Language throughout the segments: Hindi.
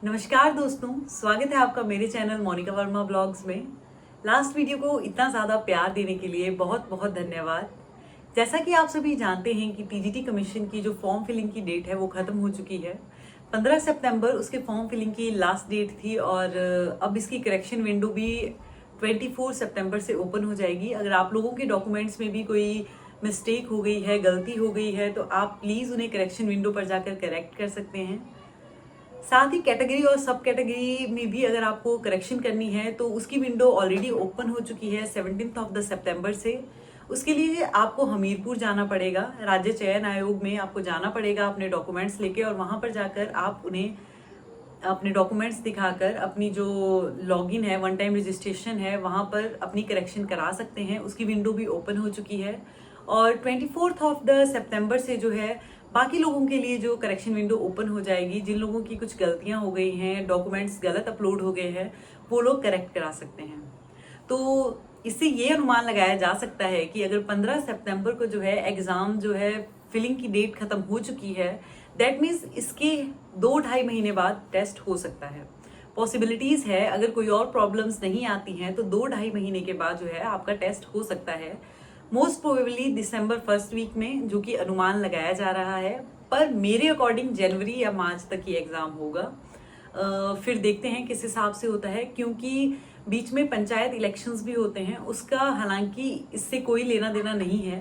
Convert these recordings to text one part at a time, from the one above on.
नमस्कार दोस्तों, स्वागत है आपका मेरे चैनल मोनिका वर्मा ब्लॉग्स में। लास्ट वीडियो को इतना ज़्यादा प्यार देने के लिए बहुत बहुत धन्यवाद। जैसा कि आप सभी जानते हैं कि टीजीटी कमीशन की जो फॉर्म फिलिंग की डेट है वो ख़त्म हो चुकी है। 15 सितंबर उसके फॉर्म फिलिंग की लास्ट डेट थी और अब इसकी करेक्शन विंडो भी 24 सितंबर से ओपन हो जाएगी। अगर आप लोगों के डॉक्यूमेंट्स में भी कोई मिस्टेक हो गई है, गलती हो गई है, तो आप प्लीज़ उन्हें करेक्शन विंडो पर जाकर करेक्ट कर सकते हैं। साथ ही कैटेगरी और सब कैटेगरी में भी अगर आपको करेक्शन करनी है तो उसकी विंडो ऑलरेडी ओपन हो चुकी है 17 सितंबर से। उसके लिए आपको हमीरपुर जाना पड़ेगा, राज्य चयन आयोग में आपको जाना पड़ेगा अपने डॉक्यूमेंट्स लेके, और वहाँ पर जाकर आप उन्हें अपने डॉक्यूमेंट्स दिखाकर अपनी जो लॉगिन है, वन टाइम रजिस्ट्रेशन है, वहाँ पर अपनी करेक्शन करा सकते हैं। उसकी विंडो भी ओपन हो चुकी है और 24 सितंबर से जो है बाकी लोगों के लिए जो करेक्शन विंडो ओपन हो जाएगी। जिन लोगों की कुछ गलतियां हो गई हैं, डॉक्यूमेंट्स गलत अपलोड हो गए हैं, वो लोग करेक्ट करा सकते हैं। तो इससे ये अनुमान लगाया जा सकता है कि अगर 15 सितंबर को जो है एग्जाम जो है फिलिंग की डेट खत्म हो चुकी है, दैट मीन्स इसके 2-2.5 महीने बाद टेस्ट हो सकता है। पॉसिबिलिटीज है, अगर कोई और प्रॉब्लम्स नहीं आती हैं तो 2-2.5 महीने के बाद जो है आपका टेस्ट हो सकता है। मोस्ट प्रोबेबली दिसंबर फर्स्ट वीक में, जो कि अनुमान लगाया जा रहा है, पर मेरे अकॉर्डिंग जनवरी या मार्च तक ये एग्जाम होगा। फिर देखते हैं किस हिसाब से होता है, क्योंकि बीच में पंचायत इलेक्शंस भी होते हैं। उसका हालांकि इससे कोई लेना देना नहीं है,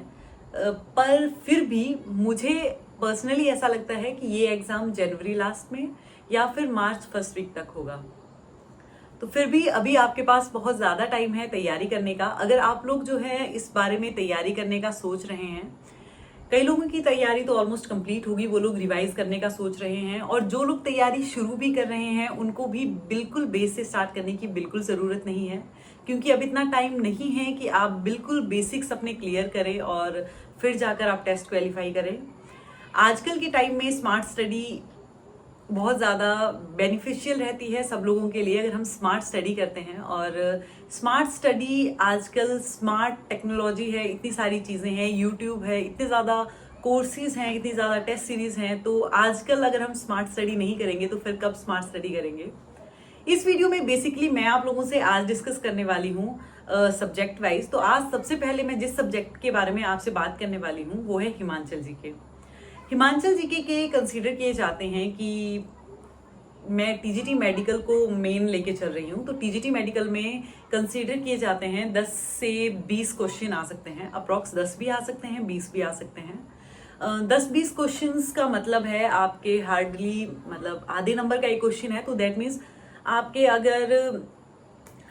पर फिर भी मुझे पर्सनली ऐसा लगता है कि ये एग्जाम जनवरी लास्ट में या फिर मार्च फर्स्ट वीक तक होगा। तो फिर भी अभी आपके पास बहुत ज़्यादा टाइम है तैयारी करने का। अगर आप लोग जो है इस बारे में तैयारी करने का सोच रहे हैं, कई लोगों की तैयारी तो ऑलमोस्ट कंप्लीट होगी, वो लोग रिवाइज करने का सोच रहे हैं, और जो लोग तैयारी शुरू भी कर रहे हैं उनको भी बिल्कुल बेस से स्टार्ट करने की बिल्कुल ज़रूरत नहीं है, क्योंकि अब इतना टाइम नहीं है कि आप बिल्कुल बेसिक्स अपने क्लियर करें और फिर जाकर आप टेस्ट क्वालिफाई करें। आजकल के टाइम में स्मार्ट स्टडी बहुत ज़्यादा बेनिफिशियल रहती है सब लोगों के लिए, अगर हम स्मार्ट स्टडी करते हैं। और स्मार्ट स्टडी आजकल स्मार्ट टेक्नोलॉजी है, इतनी सारी चीज़ें हैं, यूट्यूब है, इतने ज़्यादा कोर्सेज हैं, इतनी ज़्यादा टेस्ट सीरीज़ हैं। तो आजकल अगर हम स्मार्ट स्टडी नहीं करेंगे तो फिर कब स्मार्ट स्टडी करेंगे। इस वीडियो में बेसिकली मैं आप लोगों से आज डिस्कस करने वाली हूँ सब्जेक्ट वाइज। तो आज सबसे पहले मैं जिस सब्जेक्ट के बारे में आपसे बात करने वाली हूँ वो है हिमाचल जीके। हिमाचल जीके के कंसीडर किए जाते हैं कि मैं टीजीटी मेडिकल को मेन लेके चल रही हूँ, तो टीजीटी मेडिकल में कंसीडर किए जाते हैं 10 से 20 क्वेश्चन आ सकते हैं। अप्रॉक्स 10 भी आ सकते हैं, 20 भी आ सकते हैं। 10-20 क्वेश्चंस का मतलब है आपके हार्डली मतलब आधे नंबर का एक क्वेश्चन है, तो दैट मीन्स आपके अगर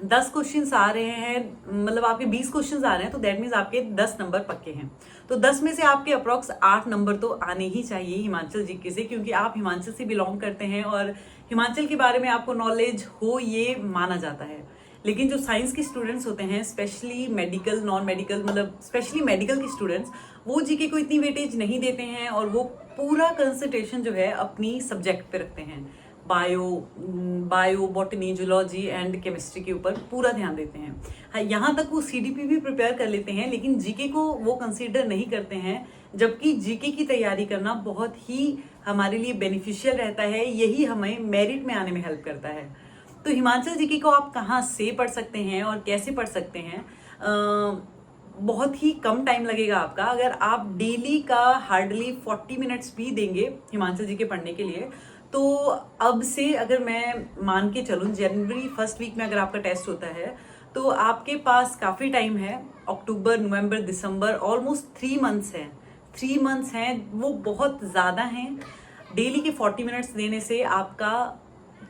10 क्वेश्चंस आ रहे हैं, मतलब आपके 20 क्वेश्चंस आ रहे हैं, तो दैट मीन्स आपके 10 नंबर पक्के हैं। तो 10 में से आपके अप्रॉक्स 8 नंबर तो आने ही चाहिए हिमाचल जीके से, क्योंकि आप हिमाचल से बिलोंग करते हैं और हिमाचल के बारे में आपको नॉलेज हो ये माना जाता है। लेकिन जो साइंस के स्टूडेंट्स होते हैं, स्पेशली मेडिकल, नॉन मेडिकल, मतलब स्पेशली मेडिकल के स्टूडेंट्स, वो जीके को इतनी वेटेज नहीं देते हैं और वो पूरा कंसंट्रेशन जो है अपनी सब्जेक्ट पे रखते हैं। Bio, botany, zoology and chemistry के ऊपर पूरा ध्यान देते हैं। हाँ, यहाँ तक वो सीडीपी भी प्रिपेयर कर लेते हैं, लेकिन जीके को वो कंसीडर नहीं करते हैं, जबकि जीके की तैयारी करना बहुत ही हमारे लिए बेनिफिशियल रहता है। यही हमें मेरिट में आने में हेल्प करता है। तो हिमाचल जीके को आप कहाँ से पढ़ सकते हैं और कैसे पढ़ सकते हैं? बहुत ही कम टाइम लगेगा आपका। अगर आप डेली का हार्डली 40 मिनट्स भी देंगे हिमाचल जीके पढ़ने के लिए, तो अब से अगर मैं मान के चलूँ जनवरी फर्स्ट वीक में अगर आपका टेस्ट होता है, तो आपके पास काफ़ी टाइम है। अक्टूबर, नवंबर, दिसंबर, ऑलमोस्ट 3 मंथ्स हैं। 3 मंथ्स हैं, वो बहुत ज़्यादा हैं। डेली के 40 मिनट्स देने से आपका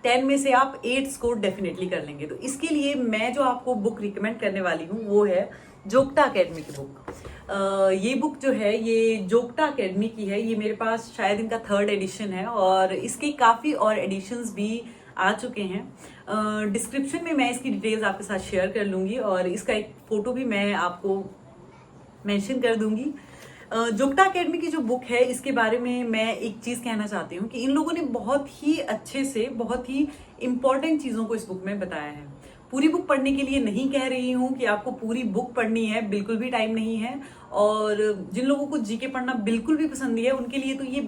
10 में से आप 8 स्कोर डेफिनेटली कर लेंगे। तो इसके लिए मैं जो आपको बुक रिकमेंड करने वाली हूँ वो है जोग्टा अकेडमी की बुक। ये बुक जो है ये जोग्टा अकेडमी की है। ये मेरे पास शायद इनका 3rd एडिशन है और इसके काफ़ी और एडिशंस भी आ चुके हैं। डिस्क्रिप्शन में मैं इसकी डिटेल्स आपके साथ शेयर कर लूँगी और इसका एक फ़ोटो भी मैं आपको मेंशन कर दूँगी। जोग्टा अकेडमी की जो बुक है इसके बारे में मैं एक चीज़ कहना चाहती हूँ कि इन लोगों ने बहुत ही अच्छे से बहुत ही इम्पॉर्टेंट चीज़ों को इस बुक में बताया है। पूरी बुक पढ़ने के लिए नहीं कह रही हूँ कि आपको पूरी बुक पढ़नी है, बिल्कुल भी टाइम नहीं है। और जिन लोगों को जीके पढ़ना बिल्कुल भी पसंद नहीं है उनके लिए तो ये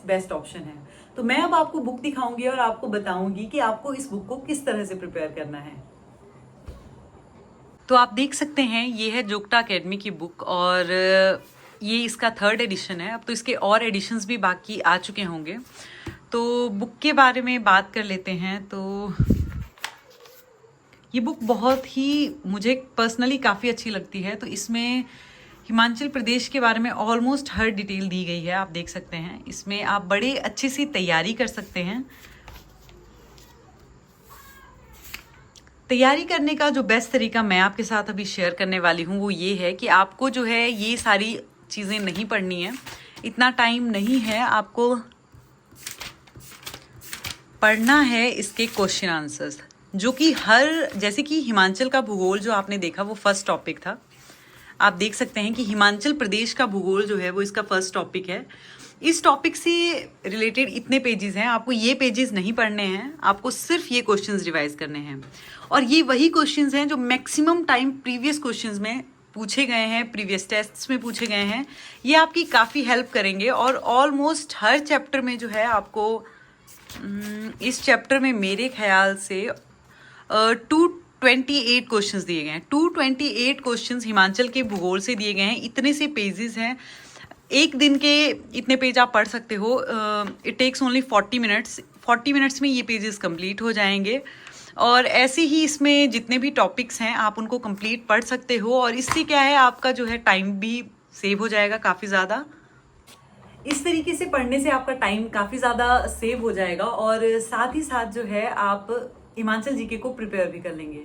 बेस्ट ऑप्शन है। तो मैं अब आपको बुक दिखाऊंगी और आपको बताऊंगी कि आपको इस बुक को किस तरह से प्रिपेयर करना है। तो आप देख सकते हैं ये है जोगटा अकेडमी की बुक और ये इसका 3rd एडिशन है। अब तो इसके और एडिशंस भी बाकी आ चुके होंगे। तो बुक के बारे में बात कर लेते हैं। तो ये बुक बहुत ही मुझे पर्सनली काफ़ी अच्छी लगती है। तो इसमें हिमाचल प्रदेश के बारे में ऑलमोस्ट हर डिटेल दी गई है, आप देख सकते हैं। इसमें आप बड़े अच्छे से तैयारी कर सकते हैं। तैयारी करने का जो बेस्ट तरीका मैं आपके साथ अभी शेयर करने वाली हूँ वो ये है कि आपको जो है ये सारी चीज़ें नहीं पढ़नी है, इतना टाइम नहीं है। आपको पढ़ना है इसके क्वेश्चन आंसर्स, जो कि जैसे कि हिमाचल का भूगोल जो आपने देखा वो फर्स्ट टॉपिक था। आप देख सकते हैं कि हिमाचल प्रदेश का भूगोल जो है वो इसका फर्स्ट टॉपिक है। इस टॉपिक से रिलेटेड इतने पेजेस हैं, आपको ये पेजेस नहीं पढ़ने हैं, आपको सिर्फ ये क्वेश्चंस रिवाइज करने हैं। और ये वही क्वेश्चंस हैं जो मैक्सिमम टाइम प्रीवियस क्वेश्चंस में पूछे गए हैं, प्रीवियस टेस्ट्स में पूछे गए हैं। ये आपकी काफ़ी हेल्प करेंगे। और ऑलमोस्ट हर चैप्टर में जो है आपको इस चैप्टर में मेरे ख्याल से 228 क्वेश्चंस दिए गए हैं। 228 क्वेश्चंस हिमाचल के भूगोल से दिए गए हैं। इतने से पेजेस हैं, एक दिन के इतने पेज आप पढ़ सकते हो। It takes only 40 minutes. 40 minutes में ये पेजेस कंप्लीट हो जाएंगे। और ऐसे ही इसमें जितने भी टॉपिक्स हैं आप उनको कंप्लीट पढ़ सकते हो। और इससे क्या है, आपका जो है टाइम भी सेव हो जाएगा काफ़ी ज़्यादा। इस तरीके से पढ़ने से आपका टाइम काफ़ी ज़्यादा सेव हो जाएगा और साथ ही साथ जो है आप हिमाचल जीके को प्रिपेयर भी कर लेंगे।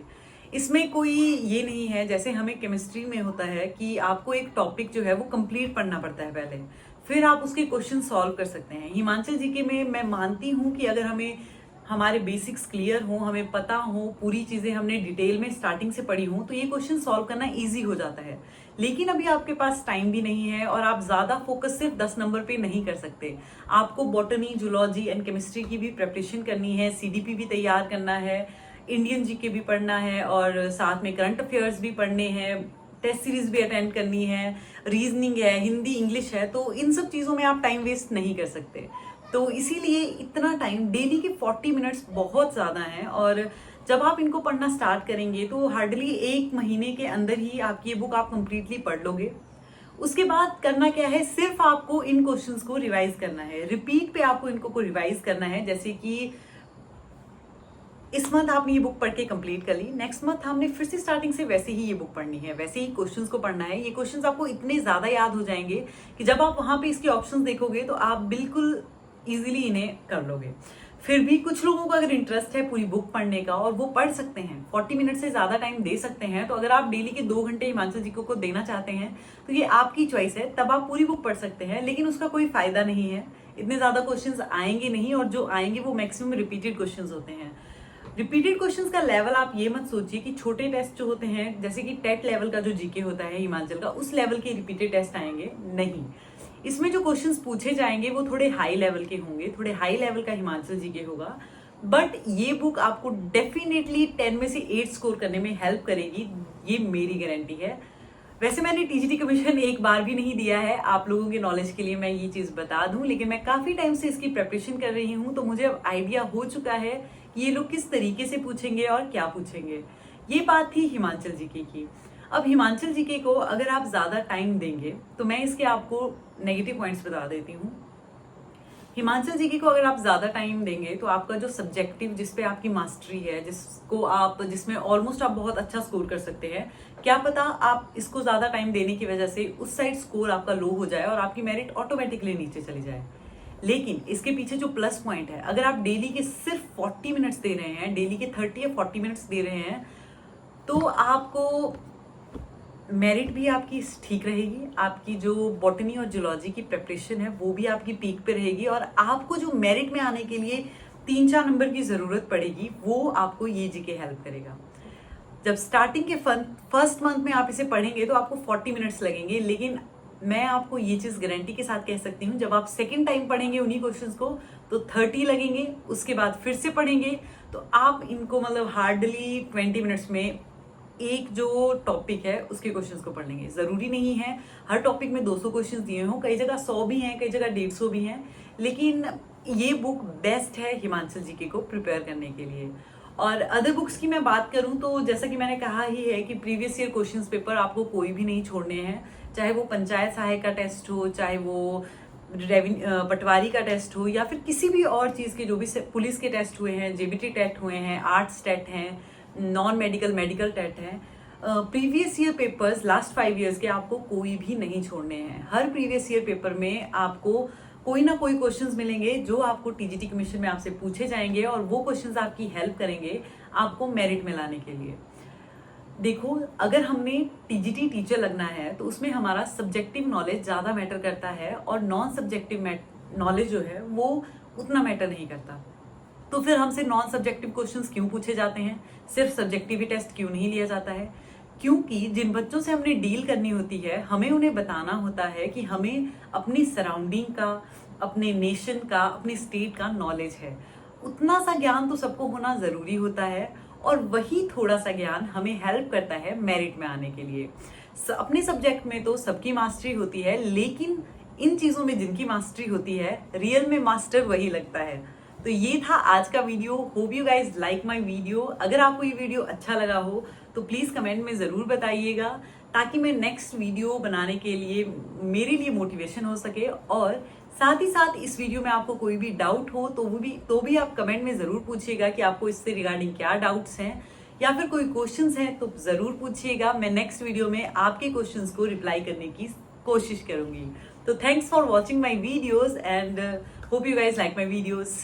इसमें कोई ये नहीं है जैसे हमें केमिस्ट्री में होता है कि आपको एक टॉपिक जो है वो कंप्लीट पढ़ना पड़ता है पहले, फिर आप उसके क्वेश्चन सॉल्व कर सकते हैं। हिमाचल जीके में मैं मानती हूँ कि अगर हमें हमारे बेसिक्स क्लियर हो, हमें पता हो, पूरी चीज़ें हमने डिटेल में स्टार्टिंग से पढ़ी हो, तो ये क्वेश्चन सॉल्व करना ईजी हो जाता है। लेकिन अभी आपके पास टाइम भी नहीं है और आप ज़्यादा फोकस सिर्फ 10 नंबर पे नहीं कर सकते। आपको बॉटनी, जूलॉजी एंड केमिस्ट्री की भी प्रिपरेशन करनी है, सीडीपी भी तैयार करना है, इंडियन जीके भी पढ़ना है और साथ में करंट अफेयर्स भी पढ़ने हैं, टेस्ट सीरीज भी अटेंड करनी है, रीजनिंग है, हिंदी, इंग्लिश है। तो इन सब चीज़ों में आप टाइम वेस्ट नहीं कर सकते। तो इसीलिए इतना टाइम, डेली के 40 मिनट्स बहुत ज़्यादा हैं। और जब आप इनको पढ़ना स्टार्ट करेंगे तो हार्डली 1 महीने के अंदर ही आपकी ये बुक आप कंप्लीटली पढ़ लोगे। उसके बाद करना क्या है, सिर्फ आपको इन क्वेश्चंस को रिवाइज करना है, रिपीट पे आपको इनको रिवाइज करना है। जैसे कि इस मंथ आपने ये बुक पढ़ के कंप्लीट कर ली, नेक्स्ट मंथ हमने फिर से स्टार्टिंग से वैसे ही ये बुक पढ़नी है, वैसे ही क्वेश्चंस को पढ़ना है। ये क्वेश्चंस आपको इतने ज़्यादा याद हो जाएंगे कि जब आप वहाँ पे इसके ऑप्शंस देखोगे तो आप बिल्कुल इजीली इन्हें कर लोगे। फिर भी कुछ लोगों को अगर इंटरेस्ट है पूरी बुक पढ़ने का और वो पढ़ सकते हैं, 40 मिनट से ज़्यादा टाइम दे सकते हैं, तो अगर आप डेली के 2 घंटे हिमाचल जीके को देना चाहते हैं तो ये आपकी चॉइस है, तब आप पूरी बुक पढ़ सकते हैं। लेकिन उसका कोई फायदा नहीं है, इतने ज़्यादा क्वेश्चंस आएंगे नहीं और जो आएंगे वो मैक्सिमम रिपीटेड क्वेश्चंस होते हैं। रिपीटेड क्वेश्चंस का लेवल आप ये मत सोचिए कि छोटे टेस्ट जो होते हैं जैसे कि टेट लेवल का जो जीके होता है हिमाचल का, उस लेवल के रिपीटेड टेस्ट आएंगे नहीं। इसमें जो क्वेश्चंस पूछे जाएंगे वो थोड़े हाई लेवल के होंगे, थोड़े हाई लेवल का हिमाचल जीके होगा। बट ये बुक आपको डेफिनेटली 10 में से 8 स्कोर करने में हेल्प करेगी, ये मेरी गारंटी है। वैसे मैंने टीजीटी कमीशन एक बार भी नहीं दिया है, आप लोगों के नॉलेज के लिए मैं ये चीज़ बता दूं, लेकिन मैं काफ़ी टाइम से इसकी प्रिपरेशन कर रही हूँ, तो मुझे अब आइडिया हो चुका है कि ये लोग किस तरीके से पूछेंगे और क्या पूछेंगे। ये बात थी हिमाचल जीके की। अब हिमाचल जीके को अगर आप ज़्यादा टाइम देंगे तो मैं इसके आपको नेगेटिव पॉइंट्स बता देती हूँ। हिमाचल जीके को अगर आप ज़्यादा टाइम देंगे तो आपका जो सब्जेक्टिव, जिस पे आपकी मास्टरी है, जिसमें ऑलमोस्ट आप बहुत अच्छा स्कोर कर सकते हैं, क्या पता आप इसको ज़्यादा टाइम देने की वजह से उस साइड स्कोर आपका लो हो जाए और आपकी मेरिट ऑटोमेटिकली नीचे चली जाए। लेकिन इसके पीछे जो प्लस पॉइंट है, अगर आप डेली के सिर्फ 40 मिनट्स दे रहे हैं, डेली के 30 या 40 मिनट्स दे रहे हैं, तो आपको मेरिट भी आपकी ठीक रहेगी, आपकी जो बॉटनी और जूलॉजी की प्रिपरेशन है वो भी आपकी पीक पे रहेगी और आपको जो मेरिट में आने के लिए 3-4 नंबर की ज़रूरत पड़ेगी वो आपको ये जीके हेल्प करेगा। जब स्टार्टिंग के फर्स्ट मंथ में आप इसे पढ़ेंगे तो आपको 40 मिनट्स लगेंगे, लेकिन मैं आपको ये चीज़ गारंटी के साथ कह सकती हूँ, जब आप सेकेंड टाइम पढ़ेंगे उन्हीं क्वेश्चंस को तो 30 लगेंगे। उसके बाद फिर से पढ़ेंगे तो आप इनको मतलब हार्डली 20 मिनट्स में एक जो टॉपिक है उसके क्वेश्चंस को पढ़ लेंगे। ज़रूरी नहीं है हर टॉपिक में 200 क्वेश्चंस दिए हों, कई जगह 100 भी हैं, कई जगह 150 भी हैं, लेकिन ये बुक बेस्ट है हिमाचल जीके को प्रिपेयर करने के लिए। और अदर बुक्स की मैं बात करूं तो जैसा कि मैंने कहा ही है कि प्रीवियस ईयर क्वेश्चंस पेपर आपको कोई भी नहीं छोड़ने हैं, चाहे वो पंचायत सहायक का टेस्ट हो, चाहे वो पटवारी का टेस्ट हो, या फिर किसी भी और चीज़ के जो भी पुलिस के टेस्ट हुए हैं, जेबीटी टेट हुए हैं, आर्ट्स टेट हैं, नॉन मेडिकल मेडिकल टेट हैं। Previous year papers last 5 years के आपको कोई भी नहीं छोड़ने हैं। हर प्रीवियस ईयर पेपर में आपको कोई ना कोई क्वेश्चंस मिलेंगे जो आपको टीजीटी कमीशन में आपसे पूछे जाएंगे, और वो क्वेश्चंस आपकी हेल्प करेंगे आपको मेरिट में लाने के लिए। देखो, अगर हमने टीजीटी टीचर लगना है तो उसमें हमारा सब्जेक्टिव नॉलेज ज़्यादा मैटर करता है, और नॉन सब्जेक्टिव नॉलेज जो है वो उतना मैटर नहीं करता। तो फिर हमसे नॉन सब्जेक्टिव क्वेश्चंस क्यों पूछे जाते हैं, सिर्फ सब्जेक्टिव टेस्ट क्यों नहीं लिया जाता है? क्योंकि जिन बच्चों से हमने डील करनी होती है, हमें उन्हें बताना होता है कि हमें अपनी सराउंडिंग का, अपने नेशन का, अपने स्टेट का नॉलेज है। उतना सा ज्ञान तो सबको होना ज़रूरी होता है, और वही थोड़ा सा ज्ञान हमें हेल्प करता है मेरिट में आने के लिए। अपने सब्जेक्ट में तो सबकी मास्टरी होती है, लेकिन इन चीज़ों में जिनकी मास्टरी होती है, रियल में मास्टर वही लगता है। तो ये था आज का video. Hope you guys like my video. अगर आपको ये वीडियो अच्छा लगा हो तो प्लीज़ कमेंट में ज़रूर बताइएगा, ताकि मैं नेक्स्ट वीडियो बनाने के लिए मेरे लिए मोटिवेशन हो सके। और साथ ही साथ इस वीडियो में आपको कोई भी डाउट हो तो भी आप कमेंट में ज़रूर पूछिएगा कि आपको इससे रिगार्डिंग क्या डाउट्स हैं, या फिर कोई क्वेश्चंस हैं तो ज़रूर पूछिएगा। मैं नेक्स्ट वीडियो में आपके क्वेश्चंस को रिप्लाई करने की कोशिश करूँगी। तो thanks for watching my videos and hope you guys like my videos.